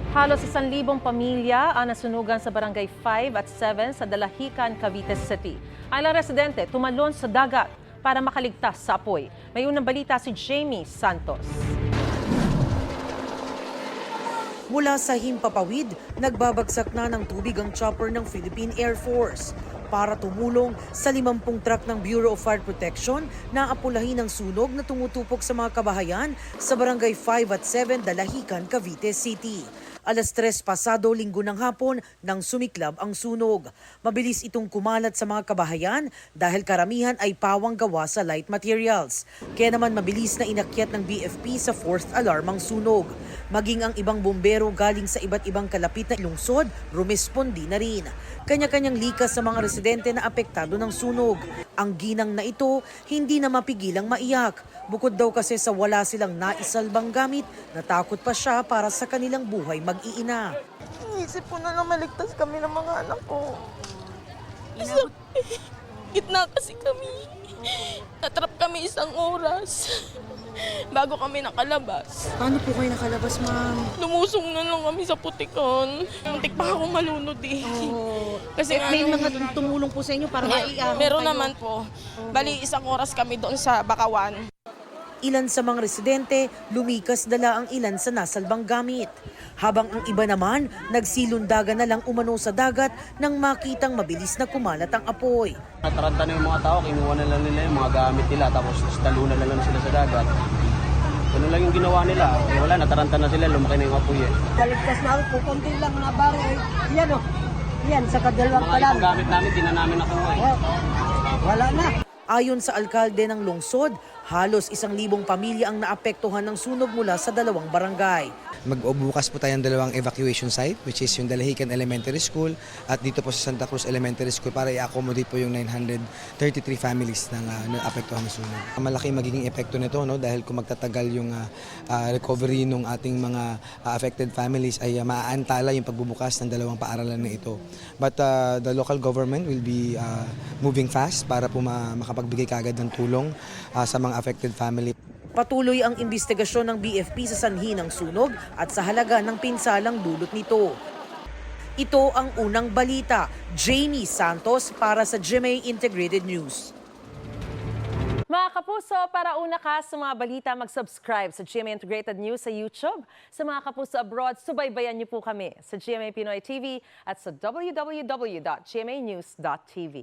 Halos 1,000 pamilya ang nasunugan sa Barangay 5 at 7 sa Dalahican, Cavite City. Ang ilang residente tumalon sa dagat para makaligtas sa apoy. May unang balita si Jamie Santos. Mula sa Himpapawid, nagbabagsak na ng tubig ang chopper ng Philippine Air Force para tumulong sa 50 truck ng Bureau of Fire Protection na apulahin ang sunog na tumutupok sa mga kabahayan sa Barangay 5 at 7 Dalahican, Cavite City. Alas 3 pasado linggo ng hapon nang sumiklab ang sunog. Mabilis itong kumalat sa mga kabahayan dahil karamihan ay pawang gawa sa light materials. Kaya naman mabilis na inakyat ng BFP sa 4th alarm ang sunog. Maging ang ibang bumbero galing sa iba't ibang kalapit na lungsod, rumespondi na rin. Kanya-kanyang likas sa mga residente na apektado ng sunog. Ang ginang na ito, hindi na mapigilang maiyak. Bukod daw kasi sa wala silang naisalbang gamit, natakot pa siya para sa kanilang buhay mag-iina. Iisip ko na lang maligtas kami ng mga anak ko. Gitna kasi kami. Natrap kami 1 oras bago kami nakalabas. Paano po kayo nakalabas, ma'am? Lumusong na lang kami sa putikan. Muntik pa akong malunod eh. Kasi May mga tumulong po sa inyo para maiahon meron kayo? naman po. Bali 1 oras kami doon sa Bakawan. Ilan sa mga residente, lumikas dala ang ilan sa nasalbang gamit. Habang ang iba naman, nagsilundagan na lang umano sa dagat nang makitang mabilis na kumalat ang apoy. Nataranta na yung mga tao, kinuha na lang nila yung mga gamit nila, tapos talunan na lang sila sa dagat. Ganun lang yung ginawa nila. Eh, wala, nataranta na sila, lumaki na yung apoy eh. Kaligtas na ako, konti lang na baro eh. Yan o, yan sa kadalawang Mga pa lang. ibang gamit namin, di na namin nakuha eh. Wala na. Ayon sa alkalde ng lungsod, halos 1,000 pamilya ang naapektuhan ng sunog mula sa 2 barangay. Magbubukas po tayo ng 2 evacuation site, which is yung Dalahican Elementary School at dito po sa Santa Cruz Elementary School para i-accommodate po yung 933 families na naapektuhan ng sunog. Malaki magiging epekto nito, no, dahil kung magtatagal yung recovery ng ating mga affected families ay maaantala yung pagbubukas ng 2 paaralan na ito. But the local government will be moving fast para po makapagbigay kagad ng tulong sa mga affected family. Patuloy ang investigasyon ng BFP sa sanhi ng sunog at sa halaga ng pinsalang dulot nito. Ito ang unang balita. Jamie Santos para sa GMA Integrated News. Mga kapuso, para una ka sa mga balita, mag-subscribe sa GMA Integrated News sa YouTube. Sa mga kapuso abroad, subaybayan niyo po kami sa GMA Pinoy TV at sa www.gmanews.tv.